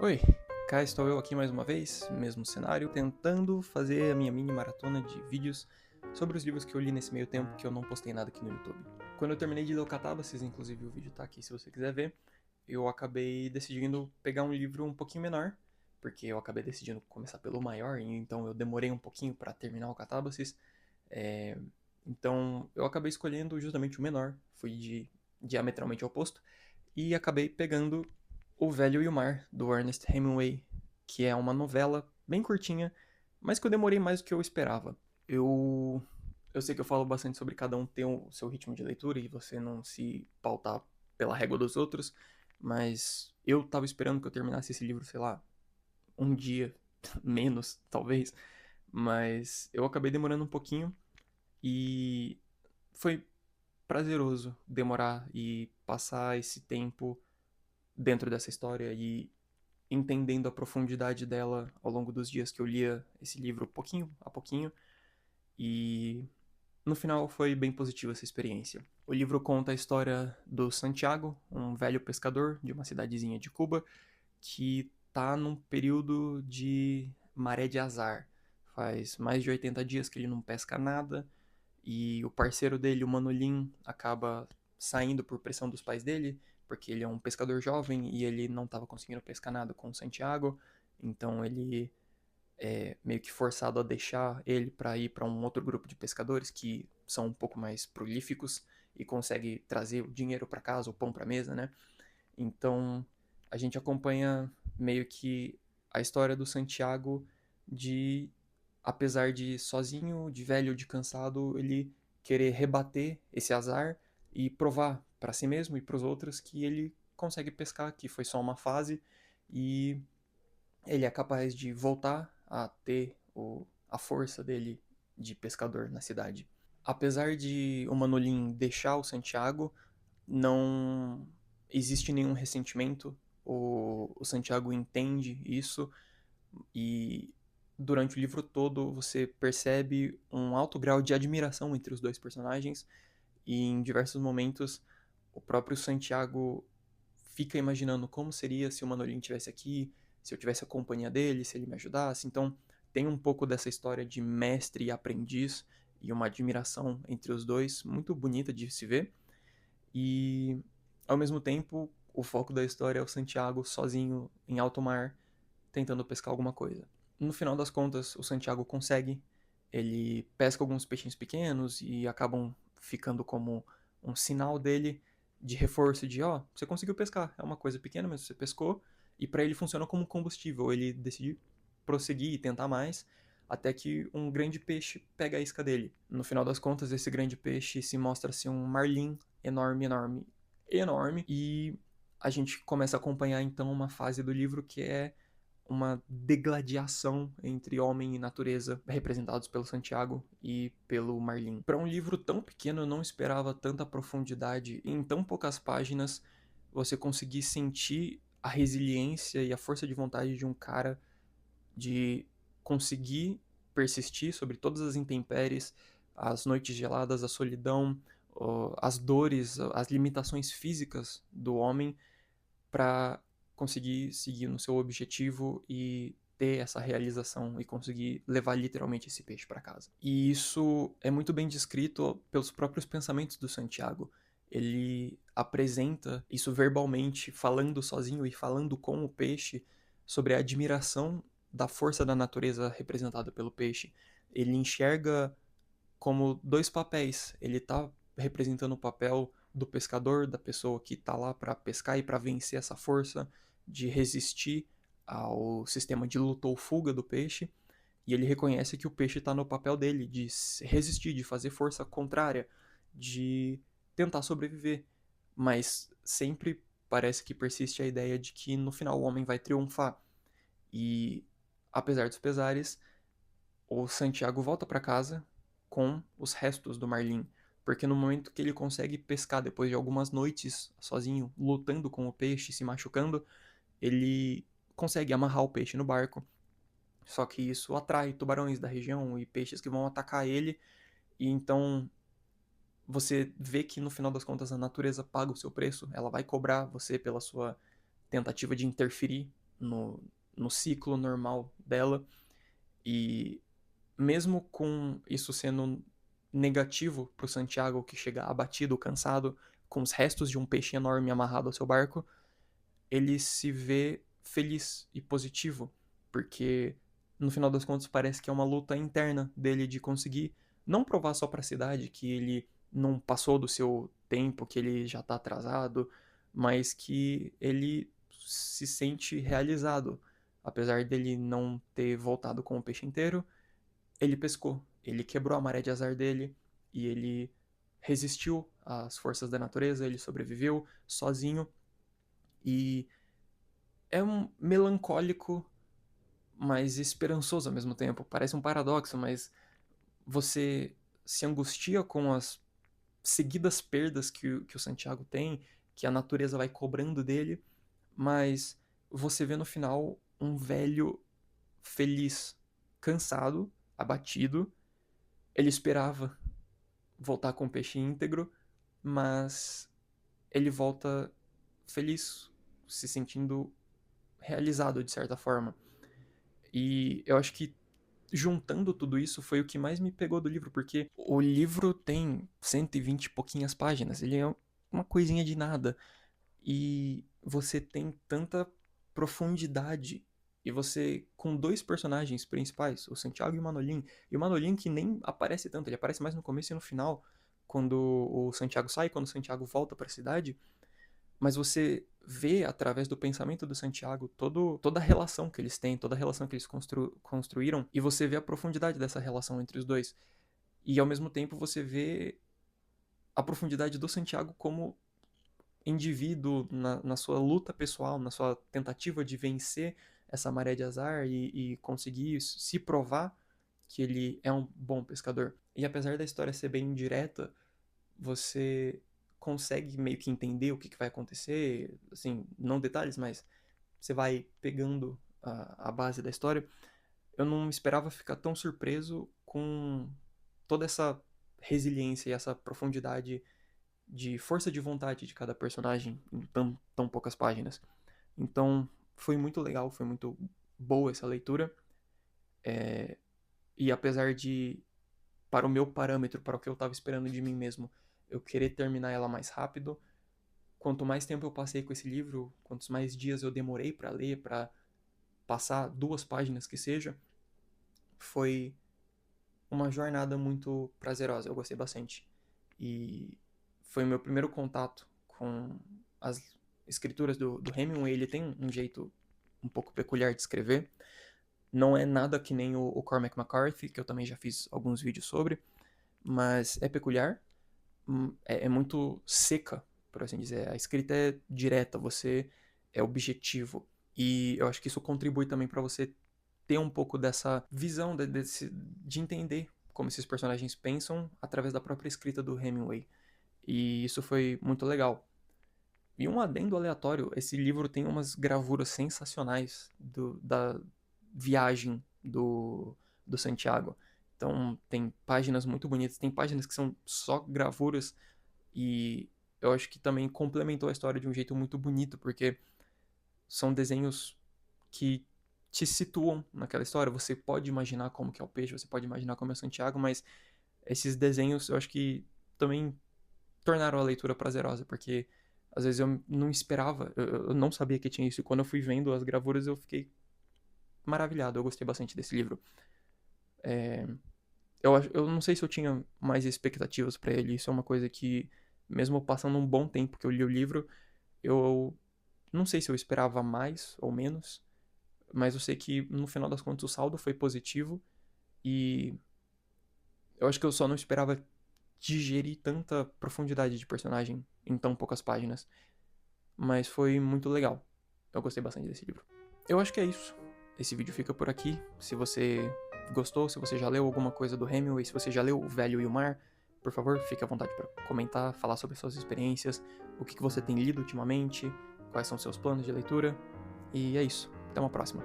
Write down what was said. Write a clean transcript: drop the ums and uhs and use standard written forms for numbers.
Oi, cá estou eu aqui mais uma vez, mesmo cenário, tentando fazer a minha mini maratona de vídeos sobre os livros que eu li nesse meio tempo que eu não postei nada aqui no YouTube. Quando eu terminei de ler o Catábases, inclusive o vídeo tá aqui se você quiser ver, eu acabei decidindo pegar um livro um pouquinho menor, porque eu acabei decidindo começar pelo maior, e então eu demorei um pouquinho para terminar o Catábases. É, então eu acabei escolhendo justamente o menor, fui de diametralmente oposto, e acabei pegando O Velho e o Mar, do Ernest Hemingway, que é uma novela bem curtinha, mas que eu demorei mais do que eu esperava. Eu, eu sei que eu falo bastante sobre cada um ter o seu ritmo de leitura e você não se pautar pela régua dos outros, mas eu tava esperando que eu terminasse esse livro, sei lá, um dia, menos, talvez, mas eu acabei demorando um pouquinho e foi prazeroso demorar e passar esse tempo dentro dessa história e entendendo a profundidade dela ao longo dos dias que eu lia esse livro pouquinho a pouquinho. E no final foi bem positiva essa experiência. O livro conta a história do Santiago, um velho pescador de uma cidadezinha de Cuba, que tá num período de maré de azar. Faz mais de 80 dias que ele não pesca nada, e o parceiro dele, o Manolin, acaba saindo por pressão dos pais dele, porque ele é um pescador jovem e ele não estava conseguindo pescar nada com o Santiago, então ele é meio que forçado a deixar ele para ir para um outro grupo de pescadores que são um pouco mais prolíficos e consegue trazer o dinheiro para casa, o pão para mesa, né? Então a gente acompanha meio que a história do Santiago de, apesar de sozinho, de velho, de cansado, ele querer rebater esse azar e provar para si mesmo e para os outros que ele consegue pescar, que foi só uma fase e ele é capaz de voltar a ter a força dele de pescador na cidade. Apesar de o Manolin deixar o Santiago, não existe nenhum ressentimento. O Santiago entende isso e durante o livro todo você percebe um alto grau de admiração entre os dois personagens e em diversos momentos o próprio Santiago fica imaginando como seria se o Manolin estivesse aqui, se eu tivesse a companhia dele, se ele me ajudasse. Então tem um pouco dessa história de mestre e aprendiz e uma admiração entre os dois muito bonita de se ver. E ao mesmo tempo o foco da história é o Santiago sozinho em alto mar tentando pescar alguma coisa. No final das contas, o Santiago consegue. Ele pesca alguns peixinhos pequenos e acabam ficando como um sinal dele de reforço de, ó, você conseguiu pescar. É uma coisa pequena, mas você pescou. E para ele funciona como combustível. Ele decide prosseguir e tentar mais até que um grande peixe pega a isca dele. No final das contas, esse grande peixe se mostra ser um marlim enorme, enorme, enorme. E a gente começa a acompanhar então uma fase do livro que é uma degladiação entre homem e natureza, representados pelo Santiago e pelo Marlin. Para um livro tão pequeno, eu não esperava tanta profundidade. Em tão poucas páginas, você conseguir sentir a resiliência e a força de vontade de um cara de conseguir persistir sobre todas as intempéries, as noites geladas, a solidão, as dores, as limitações físicas do homem para conseguir seguir no seu objetivo e ter essa realização e conseguir levar literalmente esse peixe para casa. E isso é muito bem descrito pelos próprios pensamentos do Santiago. Ele apresenta isso verbalmente, falando sozinho e falando com o peixe sobre a admiração da força da natureza representada pelo peixe. Ele enxerga como dois papéis. Ele está representando o papel do pescador, da pessoa que está lá para pescar e para vencer essa força de resistir ao sistema de luta ou fuga do peixe. E ele reconhece que o peixe está no papel dele de resistir, de fazer força contrária, de tentar sobreviver. Mas sempre parece que persiste a ideia de que no final o homem vai triunfar. E apesar dos pesares, o Santiago volta para casa com os restos do Marlin, porque no momento que ele consegue pescar depois de algumas noites sozinho, lutando com o peixe, se machucando, ele consegue amarrar o peixe no barco. Só que isso atrai tubarões da região e peixes que vão atacar ele, e então você vê que no final das contas a natureza paga o seu preço, ela vai cobrar você pela sua tentativa de interferir no ciclo normal dela. E mesmo com isso sendo negativo pro Santiago, que chega abatido, cansado, com os restos de um peixe enorme amarrado ao seu barco, ele se vê feliz e positivo, porque no final das contas parece que é uma luta interna dele de conseguir não provar só para a cidade que ele não passou do seu tempo, que ele já tá atrasado, mas que ele se sente realizado. Apesar dele não ter voltado com o peixe inteiro, ele pescou, ele quebrou a maré de azar dele e ele resistiu às forças da natureza, ele sobreviveu sozinho e é um melancólico, mas esperançoso ao mesmo tempo. Parece um paradoxo, mas você se angustia com as seguidas perdas que o Santiago tem, que a natureza vai cobrando dele, mas você vê no final um velho feliz, cansado, abatido. Ele esperava voltar com o peixe íntegro, mas ele volta feliz, se sentindo realizado de certa forma. E eu acho que juntando tudo isso foi o que mais me pegou do livro, porque o livro tem 120 e pouquinhas páginas, ele é uma coisinha de nada. E você tem tanta profundidade. E você, com dois personagens principais, o Santiago e o Manolin que nem aparece tanto, ele aparece mais no começo e no final, quando o Santiago sai, quando o Santiago volta para a cidade, mas você vê através do pensamento do Santiago toda a relação que eles têm, toda a relação que eles construíram, e você vê a profundidade dessa relação entre os dois. E ao mesmo tempo você vê a profundidade do Santiago como indivíduo na sua luta pessoal, na sua tentativa de vencer essa maré de azar e conseguir se provar que ele é um bom pescador. E apesar da história ser bem direta, você consegue meio que entender o que vai acontecer, assim, não detalhes, mas você vai pegando a base da história. Eu não esperava ficar tão surpreso com toda essa resiliência e essa profundidade de força de vontade de cada personagem em tão poucas páginas. Então, foi muito legal, foi muito boa essa leitura. E apesar de, para o meu parâmetro, para o que eu estava esperando de mim mesmo, eu querer terminar ela mais rápido, quanto mais tempo eu passei com esse livro, quantos mais dias eu demorei para ler, para passar 2 páginas que seja, foi uma jornada muito prazerosa, eu gostei bastante. E foi o meu primeiro contato com as escrituras do Hemingway. Ele tem um jeito um pouco peculiar de escrever. Não é nada que nem o Cormac McCarthy, que eu também já fiz alguns vídeos sobre, mas é peculiar, é muito seca, por assim dizer. A escrita é direta, você é objetivo. E eu acho que isso contribui também para você ter um pouco dessa visão de entender como esses personagens pensam através da própria escrita do Hemingway. E isso foi muito legal. E um adendo aleatório, esse livro tem umas gravuras sensacionais da viagem do Santiago. Então tem páginas muito bonitas, tem páginas que são só gravuras e eu acho que também complementou a história de um jeito muito bonito, porque são desenhos que te situam naquela história. Você pode imaginar como que é o peixe, você pode imaginar como é o Santiago, mas esses desenhos eu acho que também tornaram a leitura prazerosa, porque às vezes eu não esperava, eu não sabia que tinha isso, e quando eu fui vendo as gravuras eu fiquei maravilhado, eu gostei bastante desse livro. Eu não sei se eu tinha mais expectativas pra ele, isso é uma coisa que, mesmo passando um bom tempo que eu li o livro, eu não sei se eu esperava mais ou menos, mas eu sei que no final das contas o saldo foi positivo e eu acho que eu só não esperava digerir tanta profundidade de personagem em tão poucas páginas. Mas foi muito legal. Eu gostei bastante desse livro. Eu acho que é isso. Esse vídeo fica por aqui. Se você gostou, se você já leu alguma coisa do Hemingway, se você já leu O Velho e o Mar, por favor, fique à vontade para comentar, falar sobre suas experiências, o que você tem lido ultimamente, quais são seus planos de leitura. E é isso. Até uma próxima.